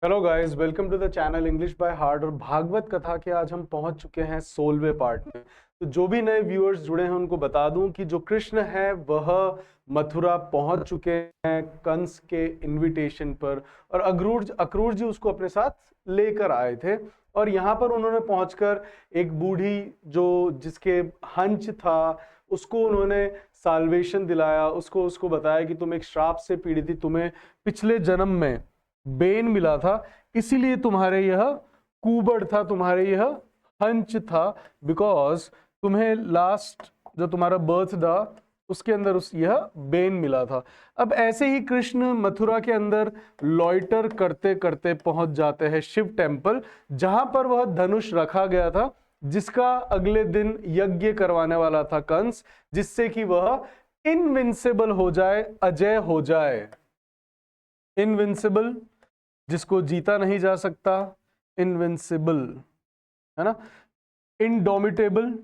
Hello guys, welcome to the channel English by heart. और भागवत कथा के आज हम पहुंच चुके हैं 16वें पार्ट में। तो जो भी नए व्यूअर्स जुड़े हैं उनको बता दूं कि जो कृष्ण है वह मथुरा पहुंच चुके हैं कंस के इनविटेशन पर, और अक्रूर जी उसको अपने साथ लेकर आए थे। और यहाँ पर उन्होंने पहुंचकर एक बूढ़ी जो जिसके हंच था उसको उन्होंने साल्वेशन दिलाया, उसको बताया कि तुम एक श्राप से पीड़ित थी, तुम्हें पिछले जन्म में बेन मिला था, इसीलिए तुम्हारे यह कुबड़ था, तुम्हारे यह हंच था, बिकॉज तुम्हें लास्ट जो तुम्हारा बर्थ था उसके अंदर यह बेन मिला था। अब ऐसे ही कृष्ण मथुरा के अंदर लॉइटर करते करते पहुंच जाते हैं शिव टेम्पल, जहां पर वह धनुष रखा गया था, जिसका अगले दिन यज्ञ करवाने वाला था कंस, जिससे कि वह इनविंसिबल हो जाए, अजय हो जाए। इनविंसिबल, जिसको जीता नहीं जा सकता, इनविंसिबल, है ना। इंडोमिटेबल,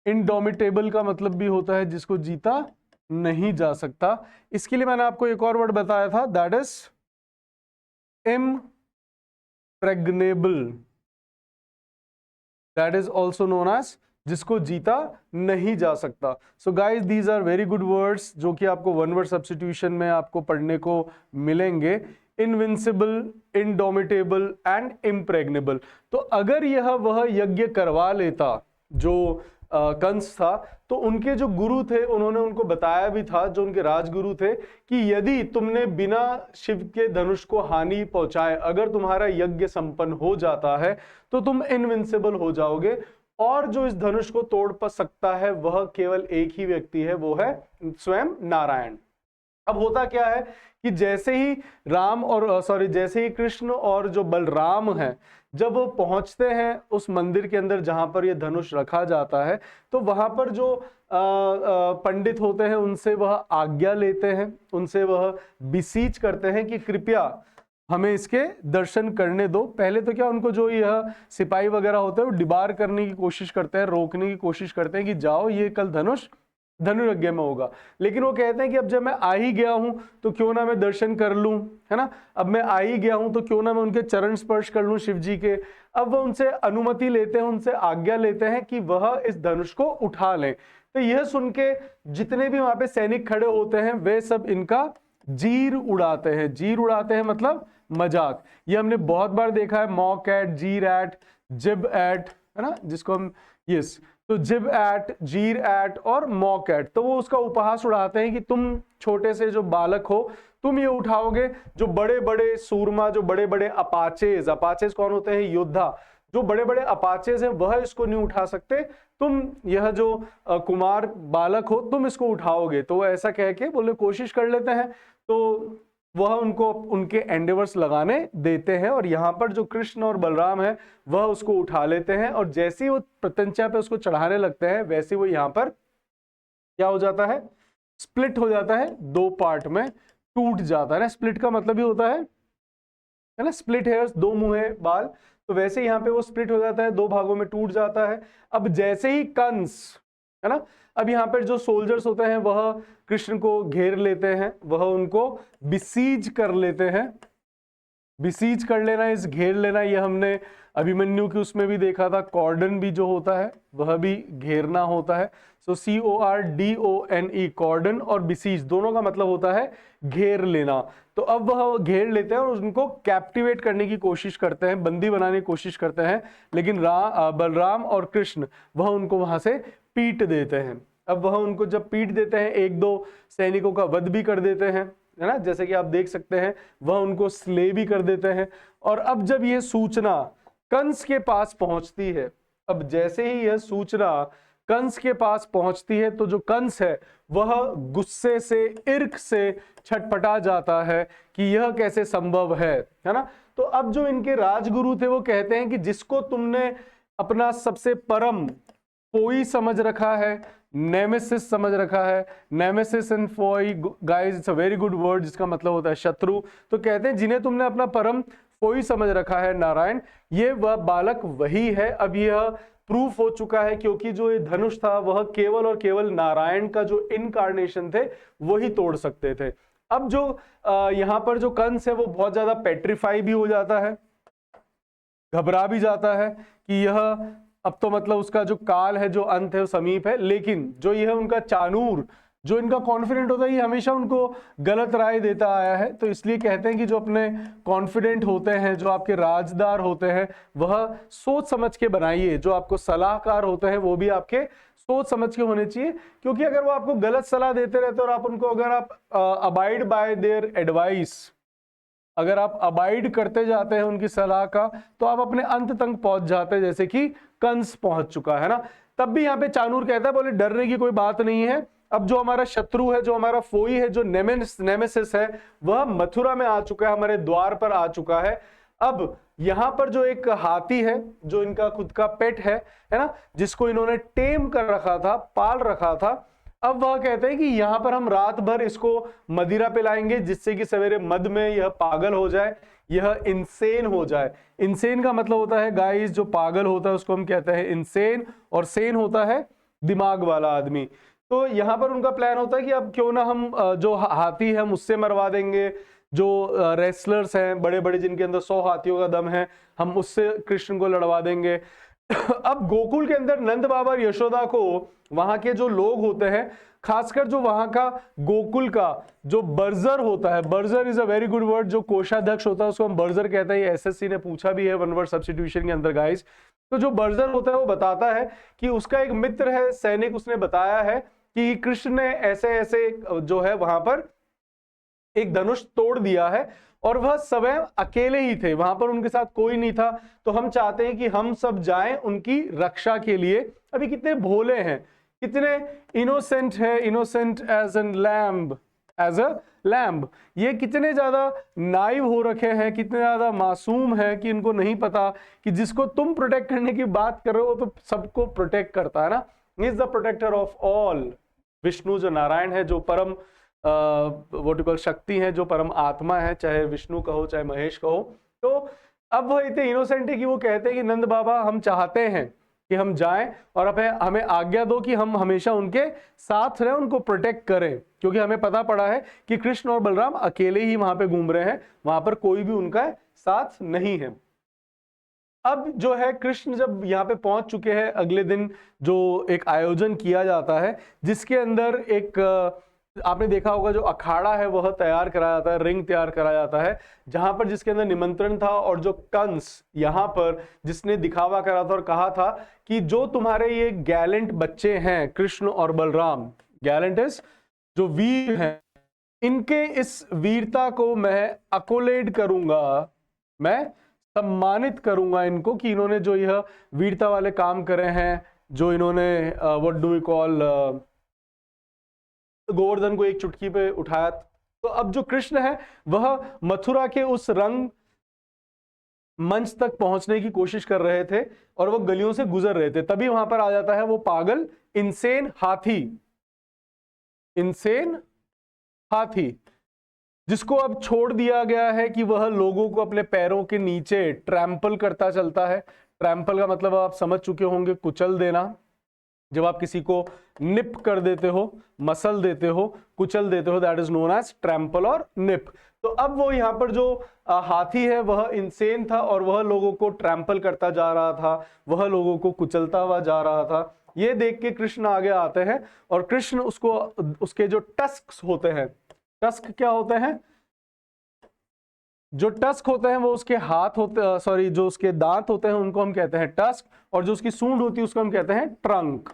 इंडोमिटेबल का मतलब भी होता है जिसको जीता नहीं जा सकता। इसके लिए मैंने आपको एक और वर्ड बताया था, that is impregnable, that is also known as जिसको जीता नहीं जा सकता। So guys, these are very good words जो कि आपको वन वर्ड सब्स्टिट्यूशन में आपको पढ़ने को मिलेंगे। Invincible, indomitable and impregnable. तो अगर यह वह यज्ञ करवा लेता जो कंस था, तो उनके जो गुरु थे उन्होंने उनको बताया भी था, जो उनके राजगुरु थे, कि यदि तुमने बिना शिव के धनुष को हानि पहुंचाए अगर तुम्हारा यज्ञ संपन्न हो जाता है तो तुम इनविंसिबल हो जाओगे, और जो इस धनुष को तोड़ सकता है वह केवल एक ही व्यक्ति है, वो है स्वयं नारायण। अब होता क्या है कि जैसे ही जैसे ही कृष्ण और जो बलराम है जब वो पहुंचते हैं उस मंदिर के अंदर जहां पर ये धनुष रखा जाता है, तो वहां पर जो पंडित होते हैं उनसे वह आज्ञा लेते हैं, उनसे वह बिसीच करते हैं कि कृपया हमें इसके दर्शन करने दो। पहले तो क्या, उनको जो यह सिपाही वगैरह होते हैं वो डिबार करने की कोशिश करते हैं, रोकने की कोशिश करते हैं कि जाओ, ये कल धनुर्यज्ञ में होगा। लेकिन वो कहते हैं कि अब जब मैं आ ही गया हूं तो क्यों ना मैं दर्शन कर लूं, है ना। अब मैं आ ही गया हूं तो क्यों ना मैं उनके चरण स्पर्श कर लूं शिव जी के। अब वो उनसे अनुमति लेते हैं, उनसे आज्ञा लेते हैं कि वह इस धनुष को उठा लें। तो यह सुन के जितने भी वहां पे सैनिक खड़े होते हैं वे सब इनका जीर उड़ाते हैं। जीर उड़ाते हैं मतलब मजाक। ये हमने बहुत बार देखा है, मॉक एट, जीर एट, जिब एट, है ना, जिसको हम यस तो जिब एट, जीर एट और मॉक एट, तो वो उसका उपहास उड़ाते हैं कि तुम छोटे से जो बालक हो तुम ये उठाओगे, जो बड़े बड़े सूरमा, जो बड़े बड़े अपाचेज कौन होते हैं, योद्धा, जो बड़े बड़े अपाचेज हैं वह इसको नहीं उठा सकते, तुम यह जो कुमार बालक हो तुम इसको उठाओगे। तो ऐसा कह के बोले कोशिश कर लेते हैं, तो वह उनको उनके एंडेवर्स लगाने देते हैं, और यहाँ पर जो कृष्ण और बलराम है वह उसको उठा लेते हैं, और जैसे ही वो प्रत्यंचा पे उसको चढ़ाने लगते हैं वैसे वो यहाँ पर क्या हो जाता है, स्प्लिट हो जाता है, दो पार्ट में टूट जाता है ना। स्प्लिट का मतलब ही होता है ना, स्प्लिट हेयर्स, दो मुंह है बाल, तो वैसे यहाँ पे वो स्प्लिट हो जाता है, दो भागों में टूट जाता है। अब जैसे ही कंस, है ना, अब यहाँ पर जो सोल्जर्स होते हैं वह कृष्ण को घेर लेते हैं, वह उनको बिसीज कर लेते हैं। बिसीज कर लेना, इस घेर लेना, ये हमने अभिमन्यु की उसमें भी देखा था, कॉर्डन भी जो होता है वह भी घेरना होता है। सो CORDONE, कॉर्डन और बिसीज दोनों का मतलब होता है घेर लेना। तो अब वह घेर लेते हैं और उनको कैप्टिवेट करने की कोशिश करते हैं, बंदी बनाने की कोशिश करते हैं, लेकिन बलराम और कृष्ण वह उनको वहां से पीट देते हैं। अब वह उनको जब पीट देते हैं, एक दो सैनिकों का वध भी कर देते हैं, है ना, जैसे कि आप देख सकते हैं, वह उनको स्ले भी कर देते हैं। और अब जब यह सूचना कंस के पास पहुंचती है, अब जैसे ही यह सूचना कंस के पास पहुंचती है तो जो कंस है वह गुस्से से, इर्क से छटपटा जाता है कि यह कैसे संभव है ना। तो अब जो इनके राजगुरु थे वो कहते हैं कि जिसको तुमने अपना सबसे परम फोई समझ रखा है, नेमेसिस समझ रखा है, nemesis and foe guys, it's a very good word जिसका मतलब होता है शत्रु। तो कहते हैं जिन्हें तुमने अपना परम फोई समझ रखा है नारायण, ये वह बालक वही है। अब यह प्रूफ हो चुका है क्योंकि जो ये धनुष था वह केवल और केवल नारायण का जो इनकार्नेशन थे वही तोड़ सकते थे। अब जो यहाँ पर जो कंस है वो बहुत ज्यादा पेट्रीफाई भी हो जाता है, घबरा भी जाता है कि यह अब तो मतलब उसका जो काल है, जो अंत है वो समीप है। लेकिन जो यह उनका चाणूर, जो इनका कॉन्फिडेंट होता है, ये हमेशा उनको गलत राय देता आया है। तो इसलिए कहते हैं कि जो अपने कॉन्फिडेंट होते हैं, जो आपके राजदार होते हैं, वह सोच समझ के बनाइए। जो आपको सलाहकार होते हैं वो भी आपके सोच समझ के होने चाहिए, क्योंकि अगर वो आपको गलत सलाह देते रहते और आप उनको, अगर आप अबाइड बाय देयर एडवाइस, अगर आप अबाइड करते जाते हैं उनकी सलाह का, तो आप अपने अंत तक पहुंच जाते हैं, जैसे कि कंस पहुंच चुका है ना। तब भी यहाँ पे चाणूर कहता है, बोले डरने की कोई बात नहीं है। अब जो हमारा शत्रु है, जो हमारा फोई है, जो नेमेसिस है, वह मथुरा में आ चुका है, हमारे द्वार पर आ चुका है। अब यहां पर जो एक हाथी है, जो इनका खुद का पेट है ना, जिसको इन्होंने टेम कर रखा था, पाल रखा था, अब वह कहते हैं कि यहां पर हम रात भर इसको मदिरा पिलाएंगे, जिससे कि सवेरे मद में यह पागल हो जाए, यह इंसेन हो जाए। इंसेन का मतलब होता है गाइस, जो पागल होता है उसको हम कहते हैं इंसेन, और सेन होता है दिमाग वाला आदमी। तो यहां पर उनका प्लान होता है कि अब क्यों ना हम जो हाथी है हम उससे मरवा देंगे, जो रेसलर्स हैं बड़े बड़े जिनके अंदर 100 हाथियों का दम है, हम उससे कृष्ण को लड़वा देंगे। अब गोकुल के अंदर नंद बाबा और यशोदा को वहां के जो लोग होते हैं, खासकर जो वहां का गोकुल का जो बर्जर होता है, Berger is a very good word, जो कोषाध्यक्ष होता है उसको हम बर्जर कहते हैं। एसएससी ने पूछा भी है वन वर्ड सब्स्टिट्यूशन के अंदर गाइस। तो जो बर्जर होता है वो बताता है कि उसका एक मित्र है सैनिक, उसने बताया है कि कृष्ण ने ऐसे ऐसे जो है वहां पर एक धनुष तोड़ दिया है, और वह स्वयं अकेले ही थे, वहां पर उनके साथ कोई नहीं था। तो हम चाहते हैं कि हम सब जाएं उनकी रक्षा के लिए। अभी कितने भोले हैं, कितने इनोसेंट है, innocent as an lamb, as a lamb. ये कितने ज्यादा नाइव हो रखे हैं, कितने ज्यादा मासूम है कि इनको नहीं पता कि जिसको तुम प्रोटेक्ट करने की बात कर रहे हो तो सबको प्रोटेक्ट करता है ना। Is the protector of all. Vishnu जो नारायण है, जो परम वर्टिकल शक्ति है, जो परम आत्मा है, चाहे विष्णु कहो चाहे महेश कहो। तो अब वो इतने इनोसेंट है कि वो कहते हैं कि नंद बाबा हम चाहते हैं कि हम जाएं और हमें आज्ञा दो कि हम हमेशा उनके साथ रहें, उनको प्रोटेक्ट करें, क्योंकि हमें पता पड़ा है कि कृष्ण और बलराम अकेले ही वहां पे घूम रहे हैं, वहां पर कोई भी उनका साथ नहीं है। अब जो है कृष्ण जब यहाँ पे पहुंच चुके हैं, अगले दिन जो एक आयोजन किया जाता है, जिसके अंदर एक आपने देखा होगा जो अखाड़ा है वह तैयार कराया जाता है, रिंग तैयार कराया जाता है, जहां पर जिसके अंदर निमंत्रण था, और जो कंस यहाँ पर जिसने दिखावा करा था और कहा था कि जो तुम्हारे ये गैलेंट बच्चे हैं कृष्ण और बलराम, गैलेंट इज जो वीर हैं, इनके इस वीरता को मैं अकोलेड करूंगा, मैं सम्मानित करूंगा इनको कि इन्होंने जो यह वीरता वाले काम करे हैं, जो इन्होंने what do we call Govardhan को एक चुटकी पे उठाया। तो अब जो कृष्ण है वह मथुरा के उस रंग मंच तक पहुंचने की कोशिश कर रहे थे, और वो गलियों से गुजर रहे थे, तभी वहां पर आ जाता है वो पागल इंसेन हाथी, इंसेन हाथी, जिसको अब छोड़ दिया गया है कि वह लोगों को अपने पैरों के नीचे ट्रैम्पल करता चलता है। ट्रैम्पल का मतलब आप समझ चुके होंगे, कुचल देना। जब आप किसी को निप कर देते हो, मसल देते हो, कुचल देते हो, that is known as trample और निप। तो अब वो यहाँ पर जो हाथी है वह इंसेन था, और वह लोगों को ट्रैम्पल करता जा रहा था, वह लोगों को कुचलता हुआ जा रहा था। ये देख के कृष्ण आगे आते हैं, और कृष्ण उसको, उसके जो टस्क होते हैं, टस्क क्या होते हैं, जो टस्क होते हैं वो उसके हाथ होते, सॉरी जो उसके दांत होते हैं उनको हम कहते हैं टस्क, और जो उसकी सूंड होती है उसको हम कहते हैं ट्रंक।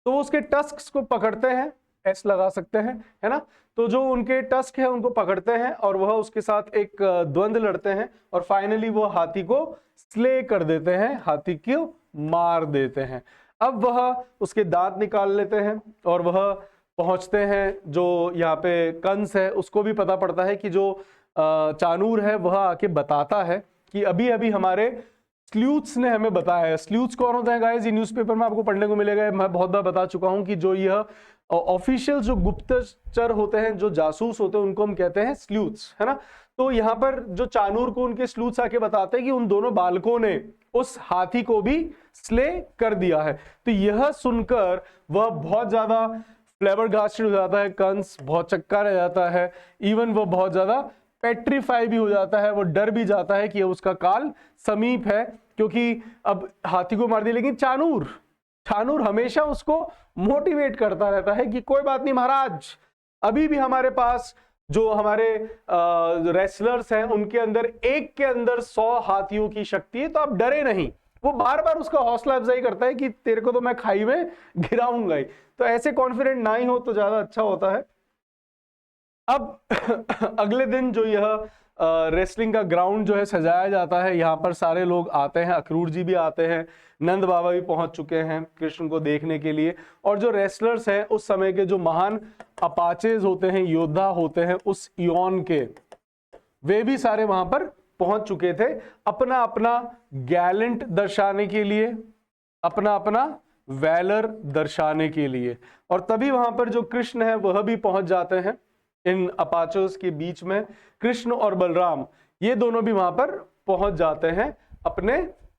तो वो उसके टस्क को पकड़ते हैं, एस लगा सकते हैं, है ना। तो जो उनके टस्क है उनको पकड़ते हैं, और वह उसके साथ एक द्वंद्व लड़ते हैं, और फाइनली वो हाथी को स्ले कर देते हैं, हाथी को मार देते हैं। अब वह उसके दांत निकाल लेते हैं, और वह पहुंचते हैं, जो यहाँ पे कंस है उसको भी पता पड़ता है कि जो चाणूर है वह आके बताता है कि अभी अभी हमारे स्ल्यूथ्स ने हमें बताया है। स्ल्यूथ्स कौन होता है गाइस, ये न्यूज़पेपर में आपको पढ़ने को मिलेगा, मैं बहुत बार बता चुका हूं कि जो यह ऑफिशियल जो गुप्तचर होते हैं, जो जासूस होते हैं, उनको हम कहते हैं स्ल्यूथ्स, है ना। तो यहाँ पर जो चाणूर को उनके स्ल्यूथ्स आके बताते हैं कि उन दोनों बालकों ने उस हाथी को भी स्ले कर दिया है। तो यह सुनकर वह बहुत ज्यादा फ्लेबरगास्टेड हो जाता है कंस, बहुत चक्का रह जाता है, इवन वो बहुत ज्यादा पेट्रीफाई भी हो जाता है, वो डर भी जाता है कि अब उसका काल समीप है, क्योंकि अब हाथी को मार दिया। लेकिन चानूर हमेशा उसको मोटिवेट करता रहता है कि कोई बात नहीं महाराज, अभी भी हमारे पास जो हमारे रेसलर्स हैं उनके अंदर एक के अंदर 100 हाथियों की शक्ति है, तो आप डरे नहीं। वो बार बार उसका हौसला अफजाई करता है कि तेरे को तो मैं खाई में गिराऊंगा ही। तो ऐसे कॉन्फिडेंट ना ही हो तो ज्यादा अच्छा होता है। अब अगले दिन जो यह रेसलिंग का ग्राउंड जो है सजाया जाता है, यहाँ पर सारे लोग आते हैं, अक्रूर जी भी आते हैं, नंद बाबा भी पहुंच चुके हैं कृष्ण को देखने के लिए, और जो रेसलर्स हैं उस समय के जो महान अपाचेज होते हैं, योद्धा होते हैं उस इयॉन के, वे भी सारे वहां पर पहुंच चुके थे अपना अपना गैलेंट दर्शाने के लिए, अपना अपना वैलर दर्शाने के लिए। और तभी वहां पर जो कृष्ण है वह भी पहुंच जाते हैं इन अपाचोस के बीच में। कृष्ण और बलराम ये दोनों भी वहां पर पहुंच जाते हैं अपने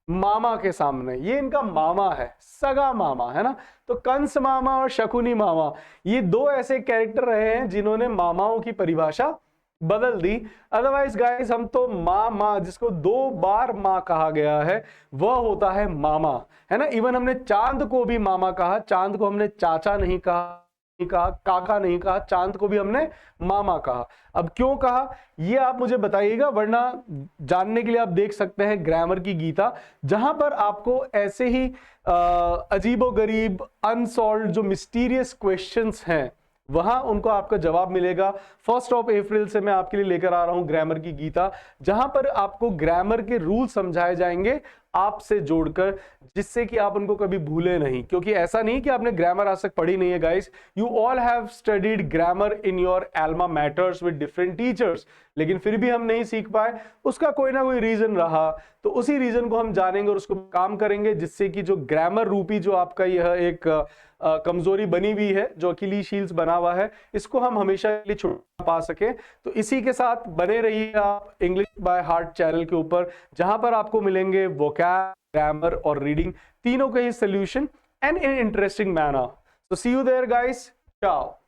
मामा के सामने। ये इनका मामा है, सगा मामा है ना। तो कंस मामा और शकुनी मामा ये दो ऐसे कैरेक्टर रहे हैं जिन्होंने मामाओं की परिभाषा बदल दी। अदरवाइज गाइस हम तो माँ जिसको 2 बार माँ कहा गया है वह होता है मामा, है ना। इवन हमने चांद को भी मामा कहा, चांद को हमने चाचा नहीं कहा, काका नहीं कहा, चांद को भी हमने मामा कहा। अब क्यों कहा ये आप मुझे बताइएगा, वरना जानने के लिए आप देख सकते हैं ग्रामर की गीता, जहां पर आपको ऐसे ही अजीबोगरीब अनसॉल्व्ड जो मिस्टीरियस क्वेश्चंस हैं वहां उनको आपका जवाब मिलेगा। 1 अप्रैल से मैं आपके लिए लेकर आ रहा हूं ग्रामर की गीता, जहां पर आपको ग्रामर के रूल समझाए जाएंगे आपसे जोड़कर, जिससे कि आप उनको कभी भूले नहीं। क्योंकि ऐसा नहीं कि आपने ग्रामर आज तक पढ़ी नहीं है guys, you all have studied grammar in your Elma matters with different teachers, लेकिन फिर भी हम नहीं सीख पाए, उसका कोई ना कोई रीजन रहा। तो उसी रीजन को हम जानेंगे और उसको काम करेंगे, जिससे कि जो ग्रामर रूपी जो आपका यह एक कमजोरी बनी हुई है, जो अखिलीज हील्स बना हुआ है, इसको हम हमेशा के लिए छुड़ा पा सके। तो इसी के साथ बने रहिए आप इंग्लिश बाय हार्ट चैनल के ऊपर, जहां पर आपको मिलेंगे वोकैब, ग्रामर और रीडिंग तीनों के ही solution and in interesting manner. So see you there guys. Ciao.